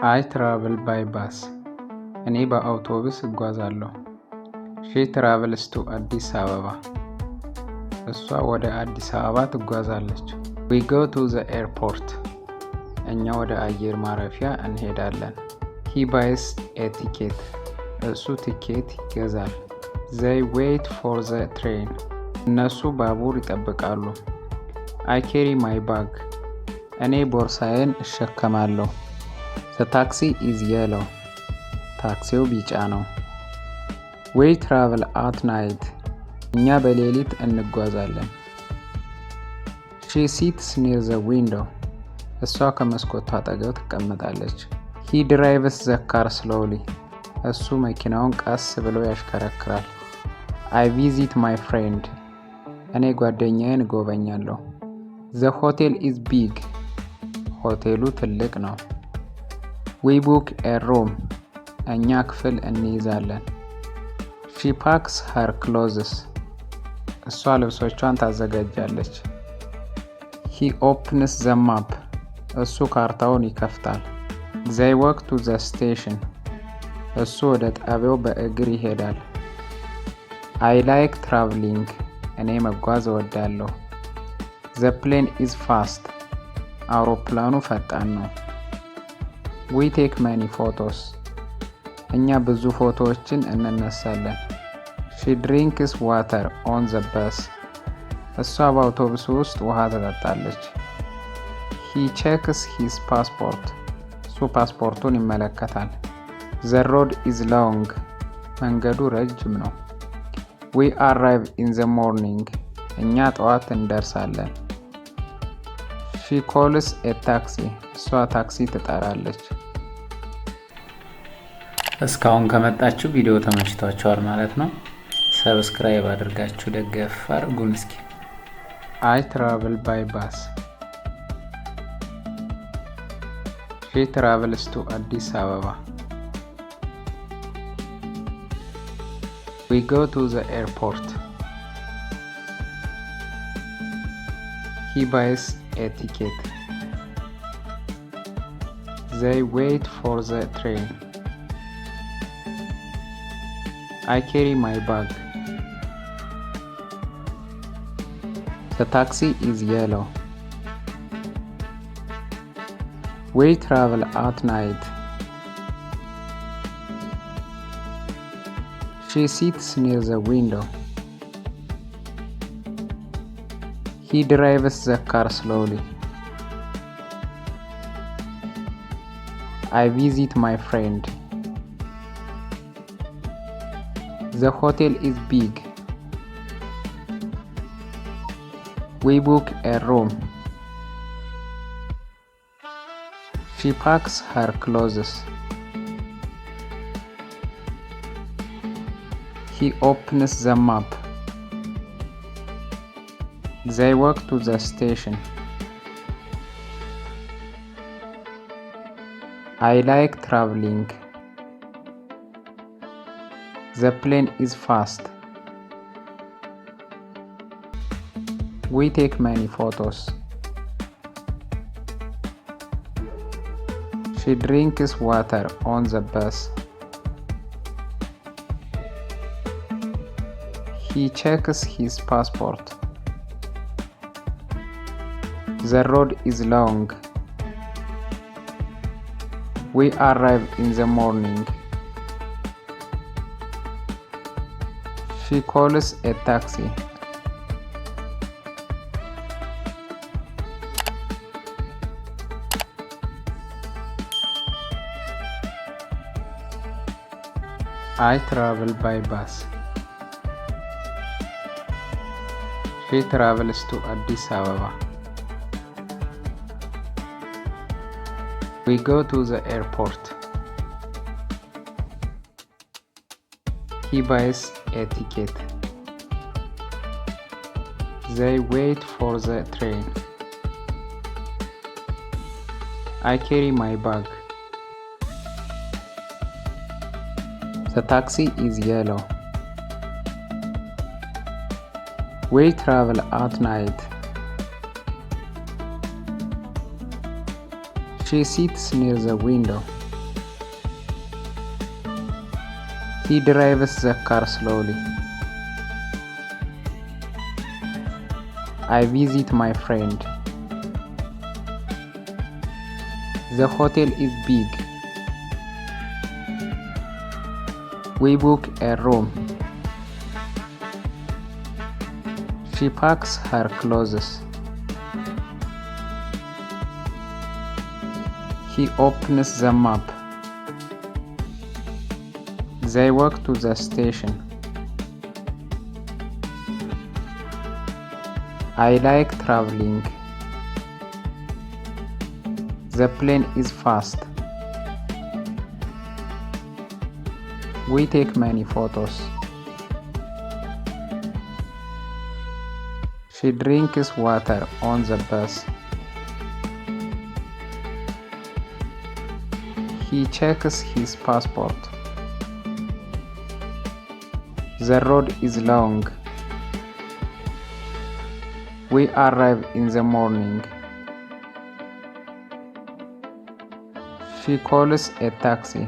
I travel by bus. እኔ በአውቶቡስ እጓዛለሁ። She travels to አዲስ አበባ። እሷ ወደ አዲስ አበባ ትጓዛለች። We go to the airport. እኛ ወደ አየር ማረፊያ እንሄዳለን። He buys a ticket. እሱ ቲኬት ይገዛል። They wait for the train. እነሱ ባቡር ይጠብቃሉ። I carry my bag. እኔ ቦርሳዬን እሸከማለሁ። The taxi is yellow. ታክሲው ቢጫ ነው። We travel at night. እኛ በሌሊት እንጓዛለን። She sits near the window. እሷ ከመስኮቱ አጠገብ ትቀመጣለች። He drives the car slowly. እሱ መኪናውን ቀስ ብሎ ያሽከረክራል። I visit my friend. እኔ ጓደኛዬን እጎበኛለሁ። The hotel is big. ሆቴሉ ትልቅ ነው። We book a room. እኛ ክፍል እንይዛለን። She packs her clothes. እሷ ልብሶቿን ታዘጋጃለች። He opens the map. እሱ ካርታውን ይከፍታል። They walk to the station. እሱ ወደ ጣቢያው በእግር ይሄዳል። I like traveling. እኔ መጓዝ እወዳለሁ። The plane is fast. አውሮፕላኑ ፈጣን ነው። We take many photos. እኛ ብዙ ፎቶዎችን እንነሳለን። She drinks water on the bus. እሷ በአውቶቡስ ውስጥ ውሃ ትጠጣለች። He checks his passport. እሱ ፓስፖርቱን ይመለከታል። The road is long. መንገዱ ረጅም ነው። We arrive in the morning. እኛ ጠዋት እንደርሳለን። She calls a taxi. እሷ ታክሲ ትጠራለች። እስካሁን ከመጣችሁ ቪዲዮ ተመችቷችኋል ማለት ነው። ሰብስክራይብ አድርጋችሁ ደገፍ አድርጉን እስኪ። I travel by bus. She travels to አዲስ አበባ. We go to the airport. He buys a ticket. They wait for the train. I carry my bag. The taxi is yellow. We travel at night. She sits near the window. He drives the car slowly. I visit my friend. The hotel is big. We book a room. She packs her clothes. He opens the map. They walk to the station. I like traveling. The plane is fast. We take many photos. She drinks water on the bus. He checks his passport. The road is long. We arrive in the morning. She calls a taxi. I travel by bus. She travels to አዲስ አበባ. We go to the airport. He buys a ticket. They wait for the train. I carry my bag. The taxi is yellow. We travel at night. She sits near the window. He drives the car slowly. I visit my friend. The hotel is big. We book a room. She packs her clothes. He opens the map. They walk to the station. I like traveling. The plane is fast. We take many photos. She drinks water on the bus. He checks his passport. The road is long. We arrive in the morning. She calls a taxi.